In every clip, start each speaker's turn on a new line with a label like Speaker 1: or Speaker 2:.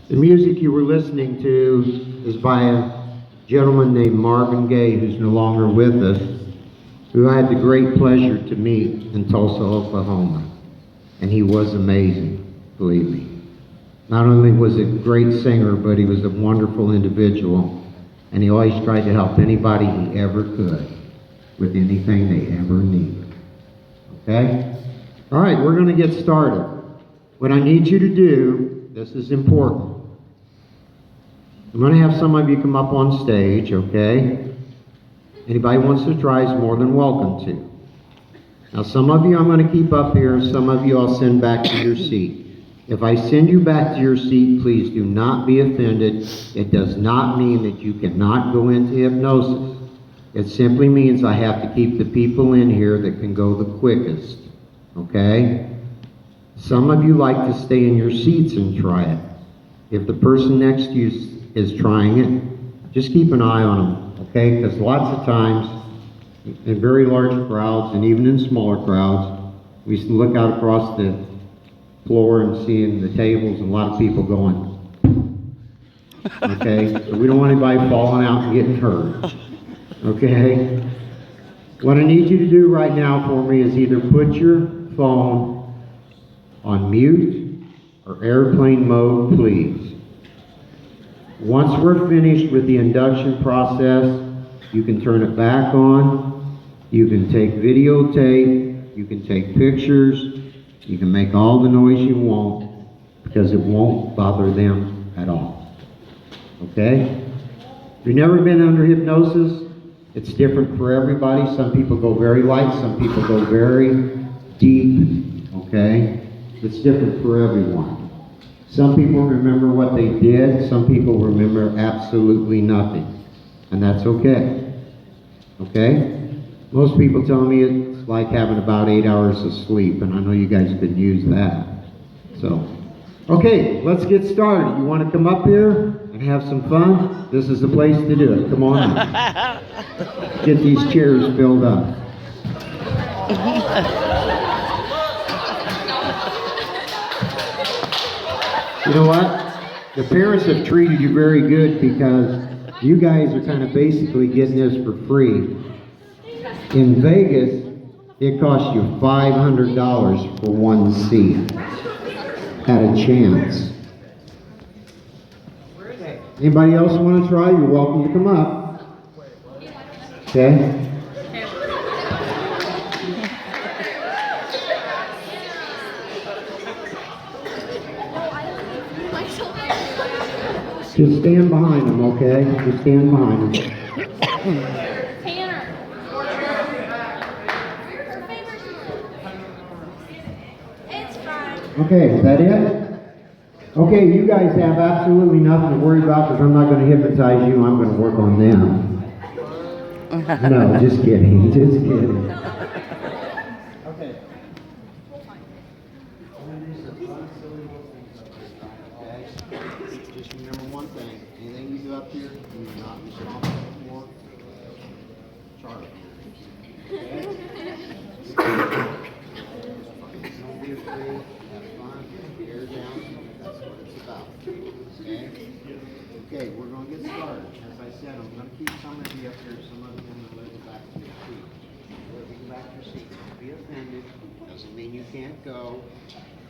Speaker 1: The music you were listening to is by a gentleman named Marvin Gaye, who's no longer with us, who I had the great pleasure to meet in Tulsa, Oklahoma. And he was amazing, believe me. Not only was he a great singer, but he was a wonderful individual, and he always tried to help anybody he ever could with anything they ever needed. Okay? All right, we're going to get started. What I need you to do, this is important. I'm going to have some of you come up on stage, okay? Anybody wants to try is more than welcome to. Now, some of you I'm going to keep up here, some of you I'll send back to your seat. If I send you back to your seat, please do not be offended. It does not mean that you cannot go into hypnosis. It simply means I have to keep the people in here that can go the quickest, okay? Some of you like to stay in your seats and try it. If the person next to you is trying it, just keep an eye on them, okay? Because lots of times, in very large crowds and even in smaller crowds, we look out across the floor and seeing the tables and a lot of people going, okay? So we don't want anybody falling out and getting hurt, okay? What I need you to do right now for me is either put your phone on mute or airplane mode, please. Once we're finished with the induction process, you can turn it back on, you can take videotape, you can take pictures, you can make all the noise you want, because it won't bother them at all. Okay? If you've never been under hypnosis, it's different for everybody. Some people go very light, some people go very deep, okay? It's different for everyone. Some people remember what they did, some people remember absolutely nothing, and that's okay. Okay? Most people tell me it's like having about 8 hours of sleep, and I know you guys could use that. So, okay, let's get started. You want to come up here and have some fun? This is the place to do it. Come on up. Get these chairs filled up. You know what? The parents have treated you very good, because you guys are kind of basically getting this for free. In Vegas, it costs you $500 for one seat at a chance. Anybody else want to try? You're welcome to come up. Okay? Just stand behind them, okay? Just stand behind them. Okay, is that it? Okay, you guys have absolutely nothing to worry about, because I'm not going to hypnotize you. I'm going to work on them. No, just kidding. Just kidding. Okay. Just remember one thing. Anything you do up here, you do not be responsible for. Charlie. Okay? Don't be afraid. Have fun. Air down. That's what it's about. Okay? Okay, we're going to get started. As I said, I'm going to keep some of you up here. Some of you are going to go back to your seat. Go back to your seat. Don't be offended. Doesn't mean you can't go.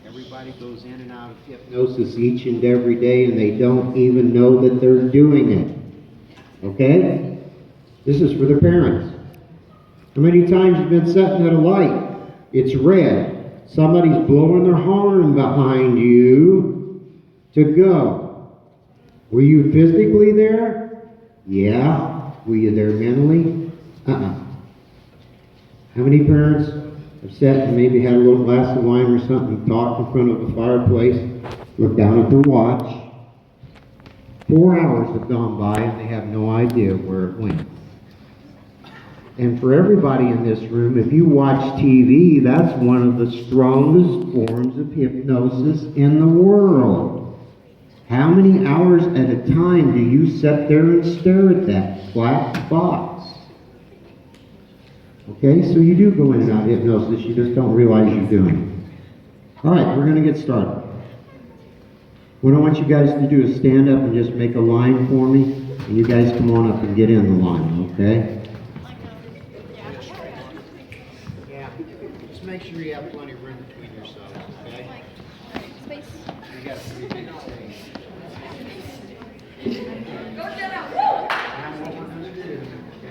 Speaker 1: Everybody goes in and out of hypnosis each and every day, and they don't even know that they're doing it. Okay? This is for the parents. How many times you've been sitting at a light? It's red. Somebody's blowing their horn behind you to go. Were you physically there? Yeah. Were you there mentally? How many parents have sat and maybe had a little glass of wine or something, talked in front of a fireplace, looked down at their watch? 4 hours have gone by and they have no idea where it went. And for everybody in this room, if you watch TV, that's one of the strongest forms of hypnosis in the world. How many hours at a time do you sit there and stare at that black box? Okay, so you do go in and out of hypnosis, you just don't realize you're doing it. All right, we're going to get started. What I want you guys to do is stand up and just make a line for me, and you guys come on up and get in the line, okay? Yeah, just make sure you have plenty of room between yourselves, okay?
Speaker 2: Space.
Speaker 1: You got 3 big things.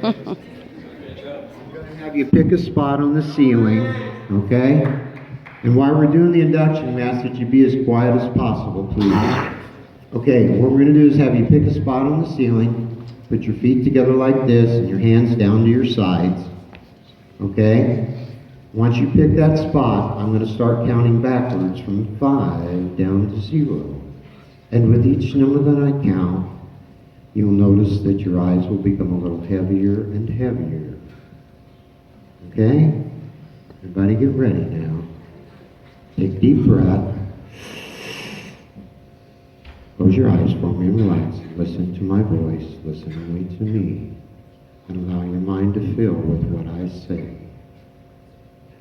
Speaker 1: I'm going to have you pick a spot on the ceiling, okay? And while we're doing the induction, we ask that you be as quiet as possible, please. Okay, what we're going to do is have you pick a spot on the ceiling, put your feet together like this, and your hands down to your sides, okay? Once you pick that spot, I'm going to start counting backwards from 5 down to 0. And with each number that I count, you'll notice that your eyes will become a little heavier and heavier. Okay? Everybody get ready now. Take a deep breath. Close your eyes for me and relax. Listen to my voice. Listen only to me. And allow your mind to fill with what I say.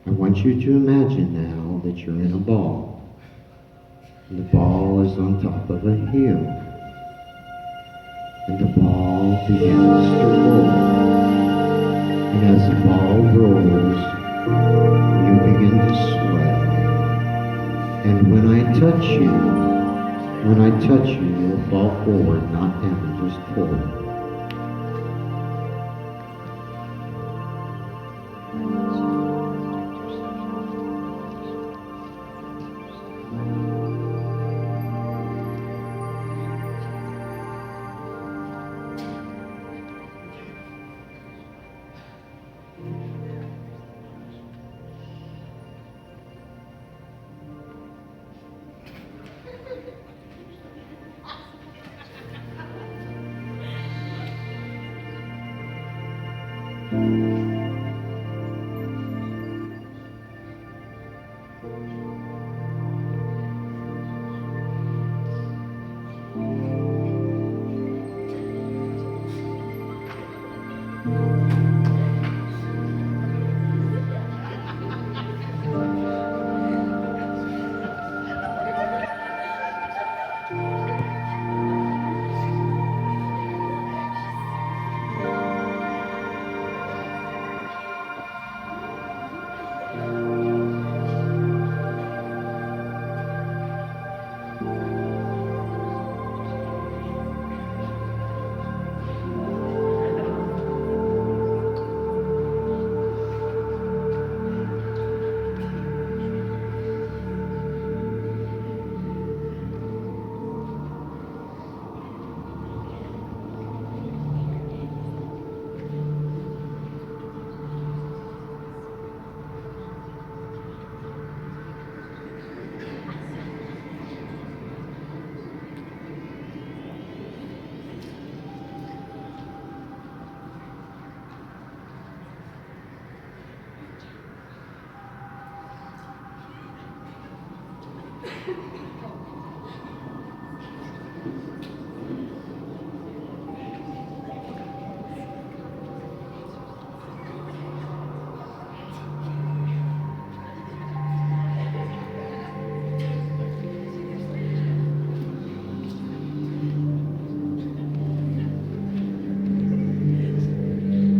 Speaker 1: I want you to imagine now that you're in a ball. And the ball is on top of a hill. And the ball begins to roll. And as the ball rolls, you begin to sway. And when I touch you, you'll fall forward, not down, just forward.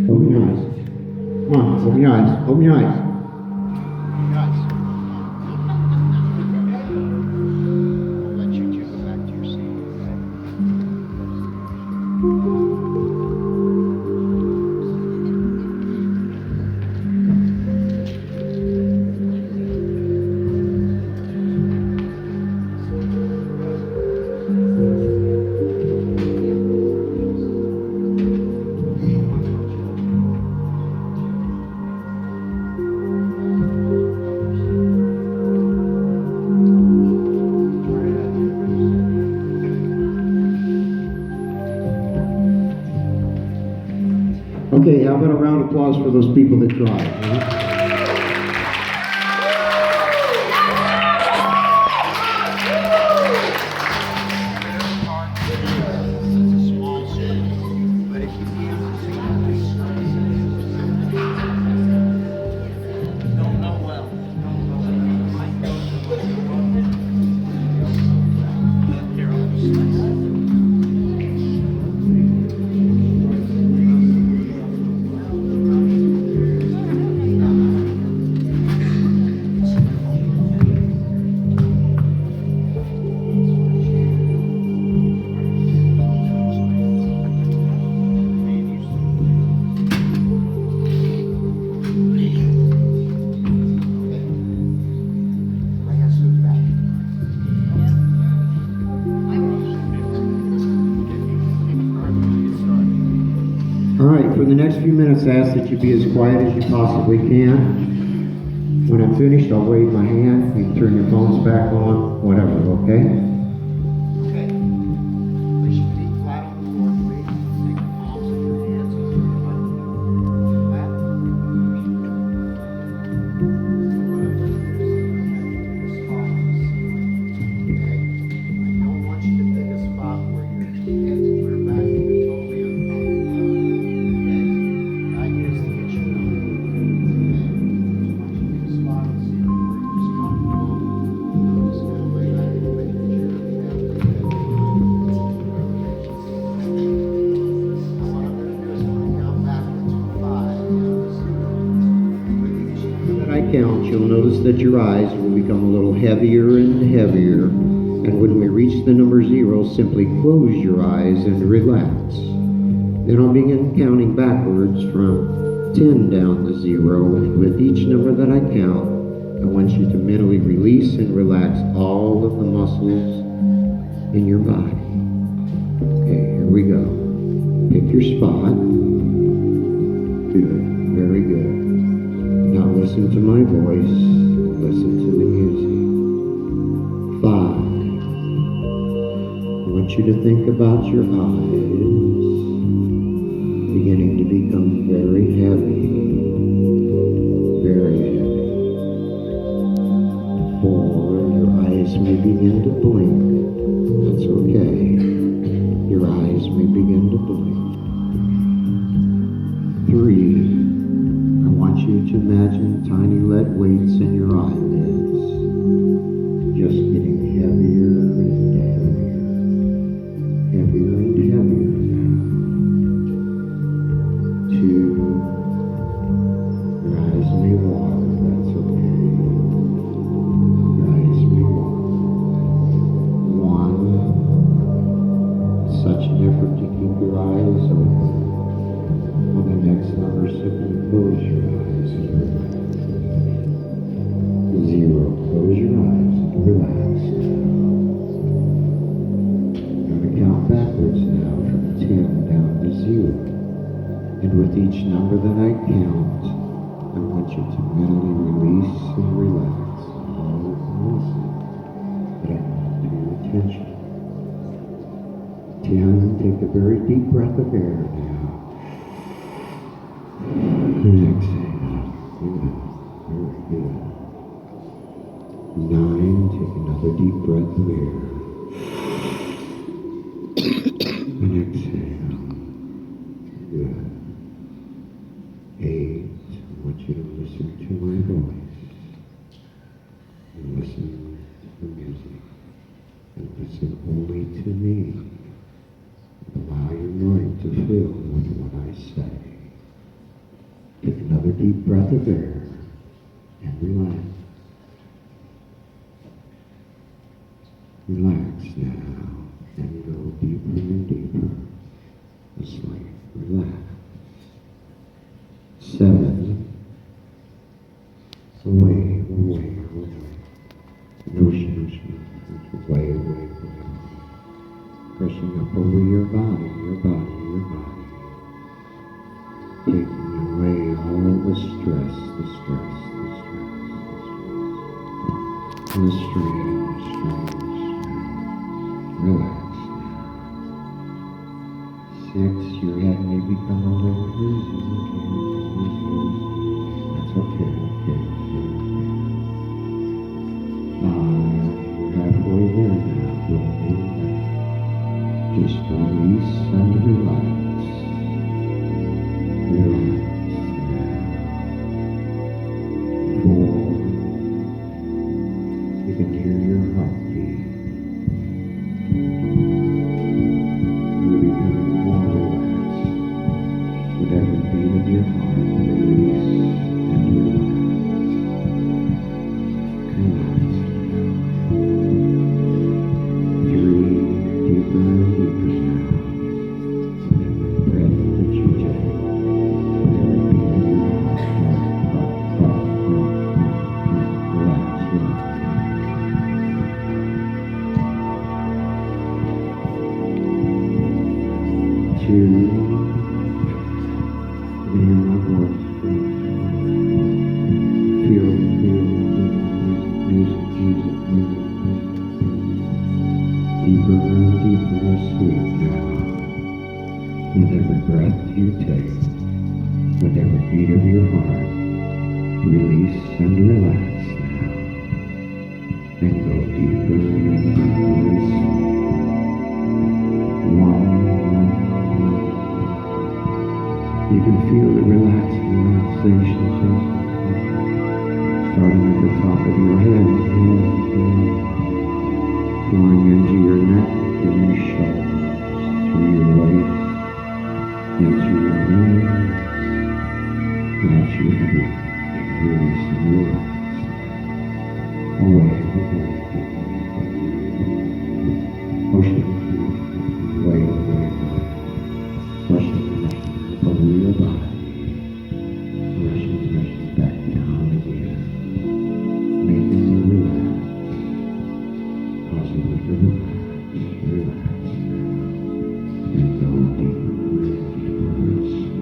Speaker 1: Open your eyes. Come on, open your eyes. Open your eyes. I'll let you two go back to your seat, Okay, how about a round of applause for those people that tried? Here, for the next few minutes, I ask that you be as quiet as you possibly can. When I'm finished, I'll wave my hand. You can turn your phones back on, whatever, okay? Okay. Place your feet flat on the floor, please. Take the palms of your hands over your butt. Flat. What I'm going to do is this spot on the ceiling, okay? I don't want you to pick a spot where your head's clear back and you're totally uncomfortable. Okay? The idea is to get you numb. Okay? So I want you to pick a spot on the ceiling where you're just comfortable. I'm just going to lay back in the chair and have the head behind. Now what I'm going to do is I'm going to count backwards from 5 down to 0. With each number that I count, you'll notice that your eyes will become a little heavier and heavier. And when we reach the number 0, simply close your eyes and relax. Then I'll begin counting backwards from 10 down to 0. And with each number that I count, I want you to mentally release and relax all of the muscles in your body. Okay, here we go. Pick your spot. Good, very good. Now listen to my voice. Listen to the music. 5. I want you to think about your eyes beginning to become very heavy, very heavy. 4, your eyes may begin to blink. That's okay. Your eyes may begin to blink. 3, I want you to imagine tiny lead weights in your eyelids, just getting heavier and heavier. Heavier and heavier now. 2, your eyes may water, that's okay. Your eyes may water. 1, such an effort to keep your eyes open. On the next number, simply close your eyes and relax. 0, close your eyes and relax now. Count backwards now from 10 down to 0. And with each number that I count, I want you to mentally release and relax all of the muscles that I want to your attention. 10, take a very deep breath of air now. And exhale. Good. Very good. 9, take another deep breath of air. And exhale. Good. 8, I want you to listen to my voice. And listen to the music. And listen only to me. And allow your mind to fill with what I say. Take another deep breath of air. And relax. Relax now. And go deeper and deeper asleep. Relax. 7. Away. Notion. Away. Pressing up over your body. Taking away all the stress. The strain. Relax. 6, your head may become a little dizzy. That's okay. 5, you're halfway there now. Don't do that. Just release and relax. Relax now. 4, you can hear your heartbeat. You're becoming more relaxed. With every beat of your heart, release and relax. Relax. 3, deeper and deeper now. With every breath that you take, with deeper and deeper asleep now. With every breath you take, with every beat of your heart, release and relax now. And go deeper and deeper asleep. One. You can feel the relaxation starting at the top of your head, flowing into your neck, through your shoulders, through your waist, into your knees, out your feet, release and relax. Away. Ocean, away. Rushing over your body. Rushing back down again. Making you relax. Causing you to relax. And go deeper and deeper asleep.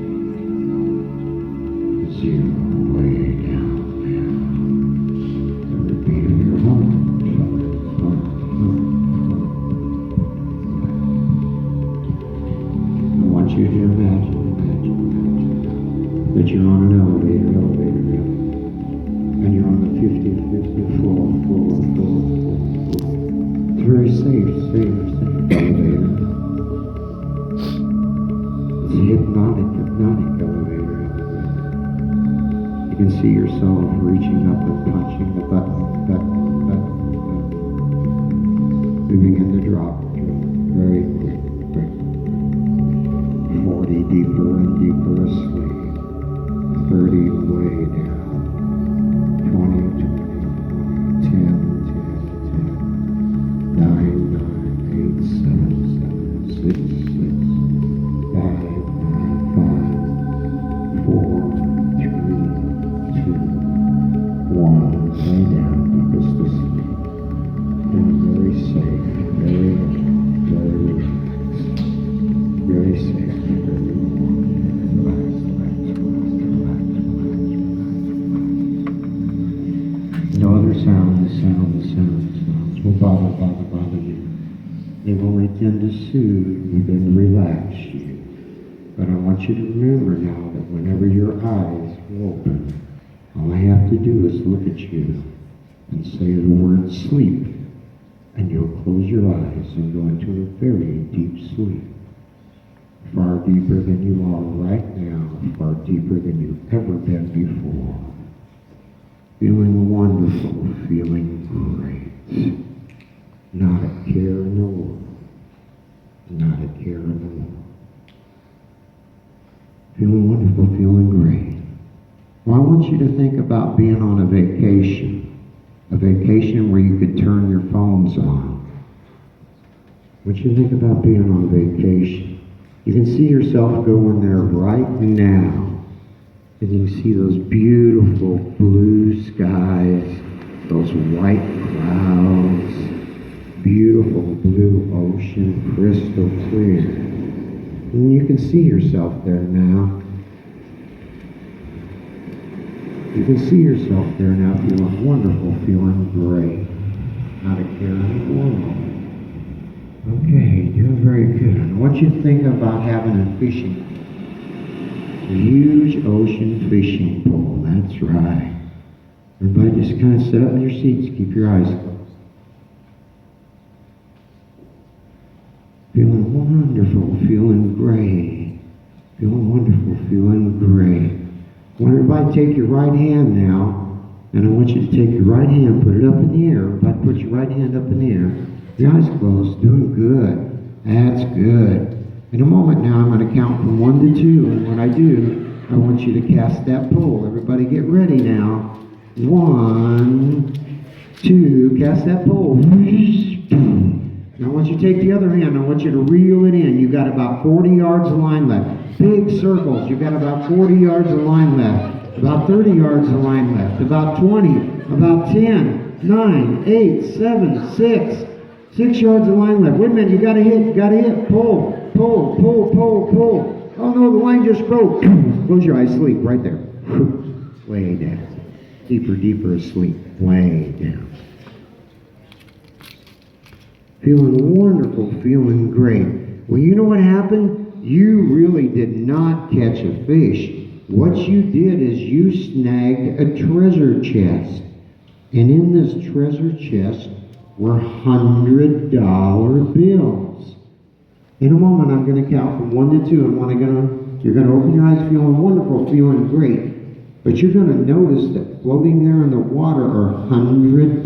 Speaker 1: Zero way down now. Every beat of your heart. I want you to imagine that you're on an elevator, and you're on the 50th floor. It's very safe elevator. It's a hypnotic elevator. You can see yourself reaching up and punching the button. We begin to drop very quick. 40 deeper and deeper asleep. 30 way down. 20, 10, 9, 8, 7, 6, 5, 4, 3, 2, 1. Lay down, deepest asleep. And very safe, very relaxed, very safe, very relaxed. No other sounds will bother you. They will only tend to soothe you and relax you. But I want you to remember now that whenever your eyes open, all I have to do is look at you and say the word sleep, and you'll close your eyes and go into a very deep sleep. Far deeper than you are right now, far deeper than you've ever been before. Feeling wonderful, feeling great. Not a care in the world. Not a care in the world. Feeling wonderful, feeling great. Well, I want you to think about being on a vacation where you could turn your phones on. I want you to think about being on vacation. You can see yourself going there right now. And you can see those beautiful blue skies, those white clouds, beautiful blue ocean, crystal clear. And you can see yourself there now. You can see yourself there now feeling wonderful, feeling great. Not a care in the world. Okay, doing very good. I want you to think about having a fishing pool. A huge ocean fishing pool, that's right. Everybody just kind of sit up in your seats, keep your eyes closed. Feeling wonderful, feeling great. Feeling wonderful, feeling great. I want everybody to take your right hand now, and I want you to take your right hand, put it up in the air. Everybody put your right hand up in the air. Your eyes closed, doing good. That's good. In a moment now, I'm going to count from 1 to 2, and when I do, I want you to cast that pole. Everybody get ready now. 1, 2, cast that pole. Now I want you to take the other hand. I want you to reel it in. You've got about 40 yards of line left. Big circles. You've got about 40 yards of line left. About 30 yards of line left. About 20. About 10. 9, 8, 7, 6. 6 yards of line left. Wait a minute. You got to hit. Pull. Pull. Oh no, the line just broke. Close your eyes. Sleep right there. Way down. Deeper asleep. Way down. Feeling wonderful, feeling great. Well, you know what happened? You really did not catch a fish. What you did is you snagged a treasure chest. And in this treasure chest were $100 bills. In a moment, I'm going to count from 1 to 2, and you're going to open your eyes feeling wonderful, feeling great. But you're going to notice that floating there in the water are $100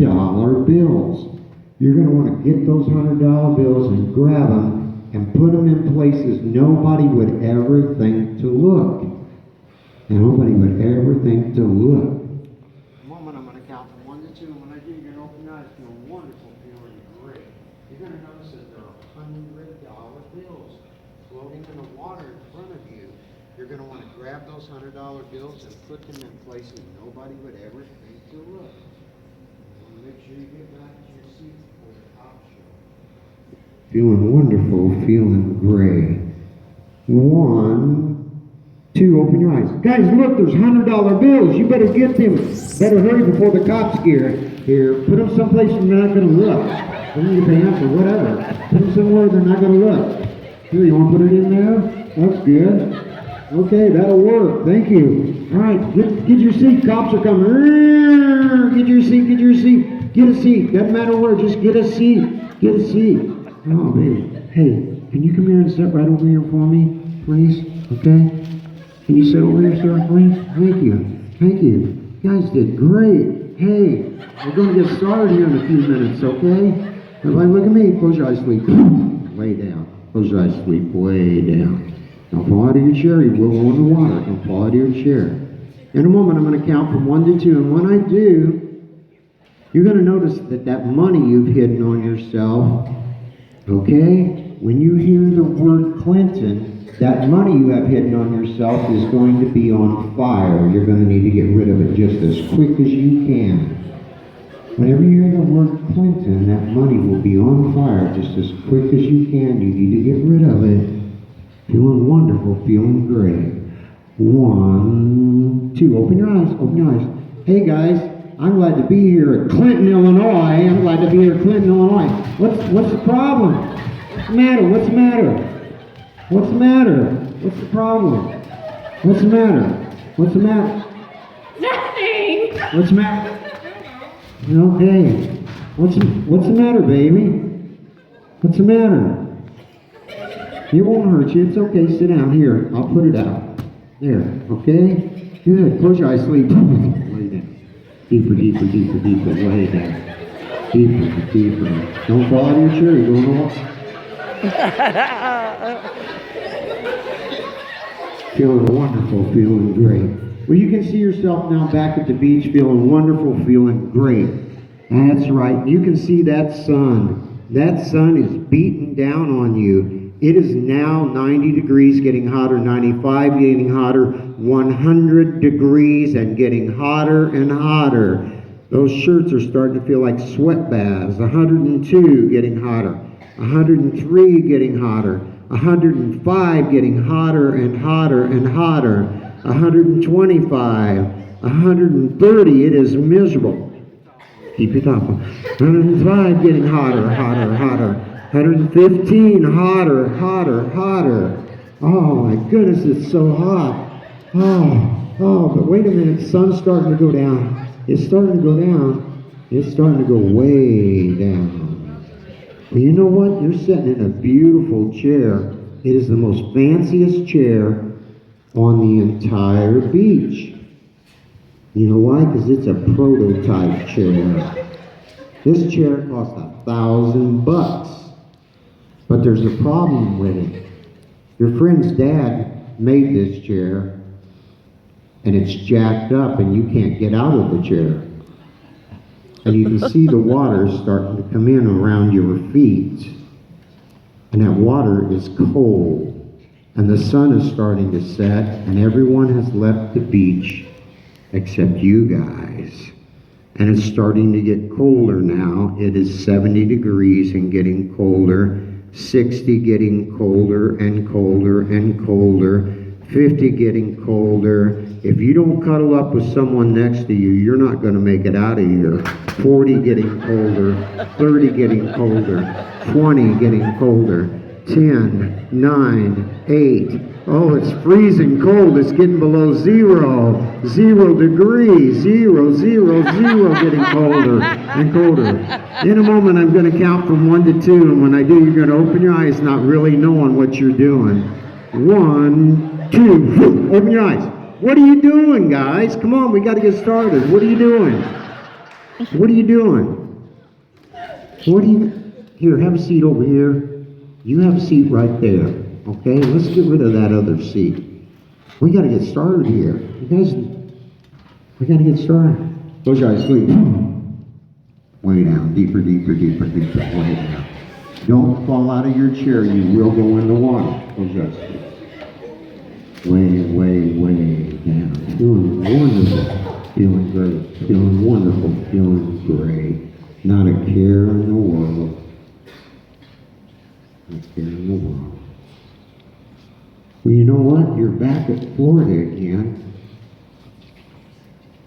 Speaker 1: bills. You're going to want to get those $100 bills and grab them and put them in places nobody would ever think to look. And nobody would ever think to look. In a moment, I'm going to count from 1 to 2, and when I do, you're going to open your eyes feeling wonderful, feeling great. You're going to notice that there are $100 bills floating in the water in front of you. You're going to want to grab those $100 bills and put them in places nobody would ever think to look. You want to make sure you get back to your seat before the top show. Feeling wonderful, feeling great. 1, 2, open your eyes. Guys, look, there's $100 bills. You better get them. Better hurry before the cops get here. Put them someplace where they're not going to look. Put them in your pants or whatever. Put them somewhere they're not going to look. Here, you want to put it in there? That's good. Okay, that'll work. Thank you. All right, get your seat. Cops are coming. Get your seat, get your seat. Get a seat. Doesn't matter where, just get a seat. Get a seat. Oh, baby. Hey, can you come here and sit right over here for me, please? Okay? Can you sit over here, sir, please? Thank you. Thank you. You guys did great. Hey, we're going to get started here in a few minutes, okay? Everybody look at me. Close your eyes, sleep. Way down. Close your eyes, sleep. Way down. Don't fall out of your chair. You will go in the water. Don't fall out of your chair. In a moment, I'm going to count from 1 to 2. And when I do, you're going to notice that money you've hidden on yourself, okay? When you hear the word Clinton, that money you have hidden on yourself is going to be on fire. You're going to need to get rid of it just as quick as you can. Whenever you hear the word Clinton, that money will be on fire just as quick as you can. You need to get rid of it. Feeling wonderful, feeling great. 1, 2, open your eyes, open your eyes. Hey guys, I'm glad to be here at Clinton, Illinois. I'm glad to be here at Clinton, Illinois. What's the problem? What's the matter? What's the matter? What's the matter? What's the problem? What's the matter? What's the matter?
Speaker 2: Nothing!
Speaker 1: What's the matter? Okay. What's the matter, baby? What's the matter? It won't hurt you. It's okay. Sit down. Here, I'll put it out. There. Okay? Good. Close your eyes. Sleep. Lay down. Deeper, deeper, deeper, deeper. Lay down. Deeper, deeper. Don't fall out of your chair. You're going to walk. Feeling wonderful, feeling great. Well, you can see yourself now back at the beach, feeling wonderful, feeling great. That's right. You can see that sun. That sun is beating down on you. It is now 90 degrees, getting hotter, 95, getting hotter, 100 degrees, and getting hotter and hotter. Those shirts are starting to feel like sweat baths. 102, getting hotter. 103, getting hotter. 105, getting hotter and hotter and hotter. 125, 130, it is miserable. Keep it up. 105, getting hotter, hotter, hotter. 115, hotter, hotter, hotter. Oh my goodness, it's so hot. Oh, but wait a minute, the sun's starting to go down. It's starting to go down. It's starting to go way down. Well, you know what? You're sitting in a beautiful chair. It is the most fanciest chair on the entire beach. You know why? Because it's a prototype chair. This chair cost $1,000. But there's a problem with it. Your friend's dad made this chair, and it's jacked up, and you can't get out of the chair. And you can see the water starting to come in around your feet. And that water is cold. And the sun is starting to set, and everyone has left the beach except you guys. And it's starting to get colder now. It is 70 degrees and getting colder. 60 getting colder and colder and colder. 50 getting colder. If you don't cuddle up with someone next to you, you're not going to make it out of here. 40 getting colder. 30 getting colder. 20, getting colder. 10, 9, 8. Oh, it's freezing cold. It's getting below 0. 0 degrees. 0, 0, 0, getting colder and colder. In a moment, I'm going to count from 1 to 2, and when I do, you're going to open your eyes, not really knowing what you're doing. 1, 2. Open your eyes. What are you doing, guys? Come on, we got to get started. What are you doing? What are you doing? What are you... Here, have a seat over here. You have a seat right there. Okay, let's get rid of that other seat. We got to get started here. You guys, we got to get started. Close your eyes, sleep. Way down, deeper, deeper, deeper, deeper, way down. Don't fall out of your chair. You will go in the water. Close your eyes. Way, way, way down. Feeling wonderful. Feeling great. Feeling wonderful. Feeling great. Not a care in the world. Not a care in the world. Well, you know what? You're back at Florida again.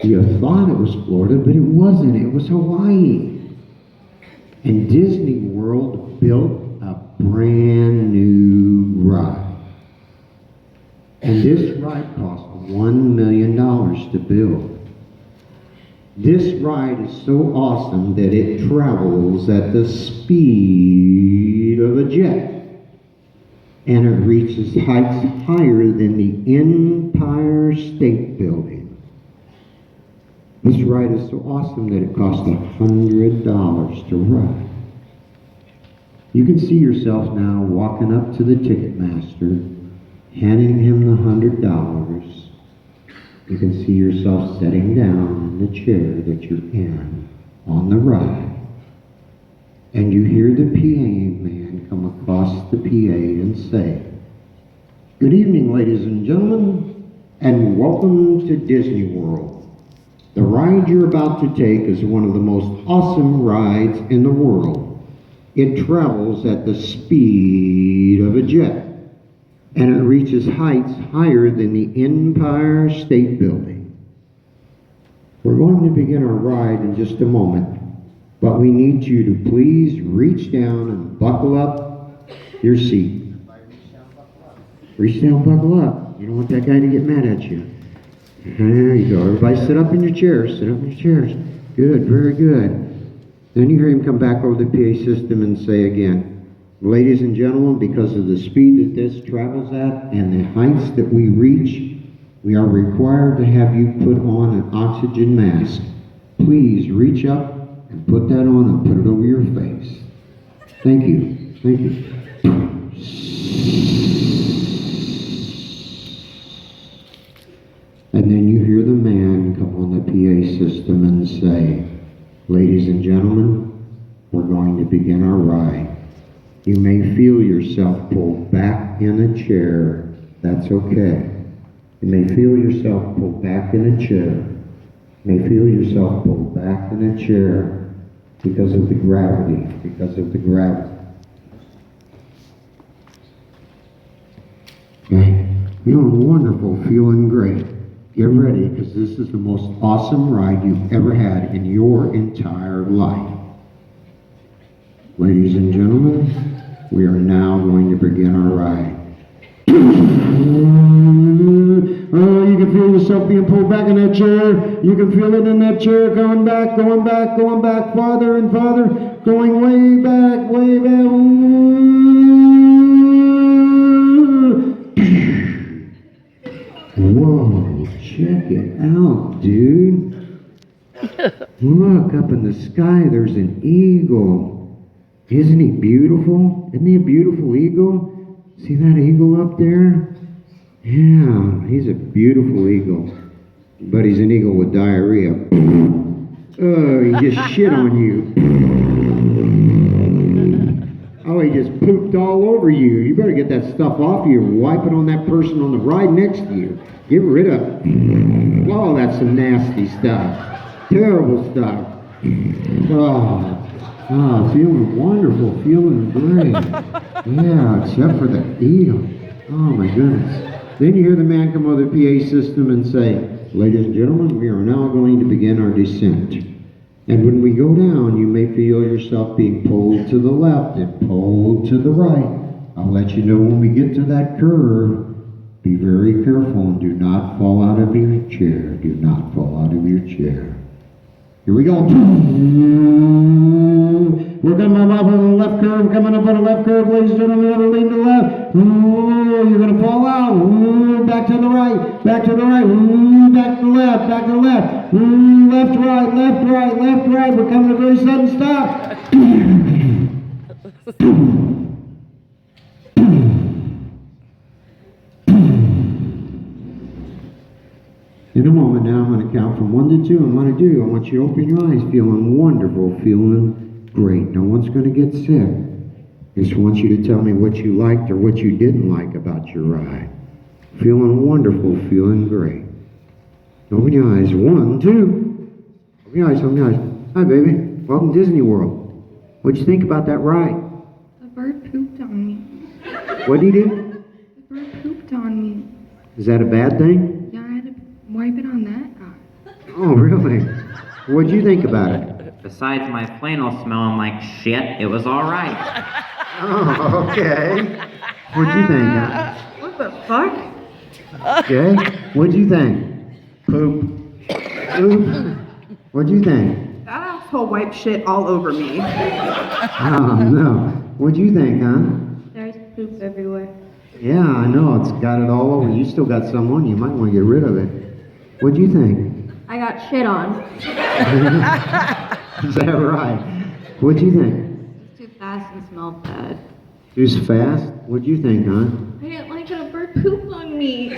Speaker 1: You thought it was Florida, but it wasn't. It was Hawaii. And Disney World built a brand new ride. And this ride cost $1 million to build. This ride is so awesome that it travels at the speed of a jet. And it reaches heights higher than the Empire State Building. This ride is so awesome that it costs $100 to ride. You can see yourself now walking up to the ticket master, handing him the $100. You can see yourself sitting down in the chair that you're in on the ride. And you hear the PA man come across the PA and say, "Good evening, ladies and gentlemen, and welcome to Disney World. The ride you're about to take is one of the most awesome rides in the world. It travels at the speed of a jet, and it reaches heights higher than the Empire State Building. We're going to begin our ride in just a moment, but we need you to please reach down and buckle up your seat." Reach down, buckle up. You don't want that guy to get mad at you. There you go. Everybody sit up in your chairs. Sit up in your chairs. Good, very good. Then you hear him come back over the PA system and say again, "Ladies and gentlemen, because of the speed that this travels at and the heights that we reach, we are required to have you put on an oxygen mask. Please reach up and put that on and put it over your face. Thank you. Thank you." And then you hear the man come on the PA system and say, "Ladies and gentlemen, we're going to begin our ride. You may feel yourself pulled back in a chair. That's okay. You may feel yourself pulled back in a chair. You may feel yourself pulled back in a chair because of the gravity, because of the gravity." Okay? Feeling wonderful, feeling great. Get ready, because this is the most awesome ride you've ever had in your entire life. Ladies and gentlemen, we are now going to begin our ride. Oh, you can feel yourself being pulled back in that chair. You can feel it in that chair, going back, going back, going back, farther and farther, going way back, way back. Whoa, check it out, dude. Look, up in the sky, there's an eagle. Isn't he beautiful? Isn't he a beautiful eagle? See that eagle up there? Yeah, he's a beautiful eagle. But he's an eagle with diarrhea. Oh, he just shit on you. Oh, he just pooped all over you. You better get that stuff off you. Wipe it on that person on the ride next to you. Get rid of it. Oh, that's some nasty stuff. Terrible stuff. Oh, feeling wonderful, feeling great. Yeah, except for the eagle. Oh my goodness. Then you hear the man come over the PA system and say, "Ladies and gentlemen, we are now going to begin our descent. And when we go down, you may feel yourself being pulled to the left and pulled to the right. I'll let you know when we get to that curve. Be very careful and do not fall out of your chair. Do not fall out of your chair. Here we go. We're coming up on the left curve, coming up on the left curve, ladies and gentlemen, we're leaning to the left. Ooh, you're gonna fall out. Ooh, back to the right, back to the right. Ooh, back to the left, back to the left. Ooh, left, right, left, right, left, right. We're coming to a very sudden stop. In a moment now, I'm going to count from 1 to 2. And what I do, I want you to open your eyes, feeling wonderful, feeling great. No one's going to get sick. I just want you to tell me what you liked or what you didn't like about your ride. Feeling wonderful, feeling great. Open your eyes. 1, 2. Open your eyes, open your eyes. Hi, baby. Welcome to Disney World. What'd you think about that ride?
Speaker 2: The bird pooped on me.
Speaker 1: What'd he do?
Speaker 2: The bird pooped on me.
Speaker 1: Is that a bad thing?
Speaker 2: Yeah, I had to wipe it on that guy.
Speaker 1: Oh, really? What'd you think about it?
Speaker 3: Besides my flannel smelling like shit, it was alright.
Speaker 1: Oh, okay. What'd you think, huh?
Speaker 2: What the fuck?
Speaker 1: Okay. What'd you think? Poop. Poop. What'd you think?
Speaker 4: That asshole wiped shit all over me.
Speaker 1: Oh, no. What'd you think, huh?
Speaker 2: There's poop everywhere.
Speaker 1: Yeah, I know. It's got it all over. You still got some on you. You might want to get rid of it. What'd you think?
Speaker 2: I got shit on.
Speaker 1: Is that right? What'd you think?
Speaker 2: It's too fast and smelled bad.
Speaker 1: Too fast? What'd you think, huh?
Speaker 2: I didn't like how a bird pooped on me.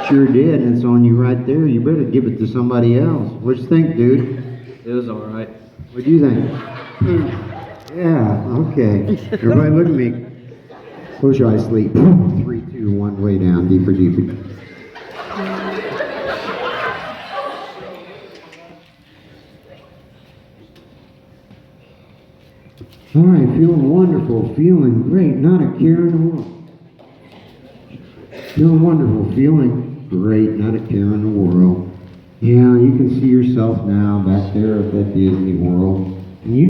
Speaker 1: Sure did, and it's on you right there. You better give it to somebody else. What'd you think, dude?
Speaker 3: It was alright.
Speaker 1: What'd you think? Yeah, okay. Everybody look at me. Close your eyes, sleep. 3, 2, 1, way down, deeper, deeper. All right, feeling wonderful, feeling great, not a care in the world. Feeling wonderful, feeling great, not a care in the world. Yeah, you can see yourself now back there at that Disney World. And you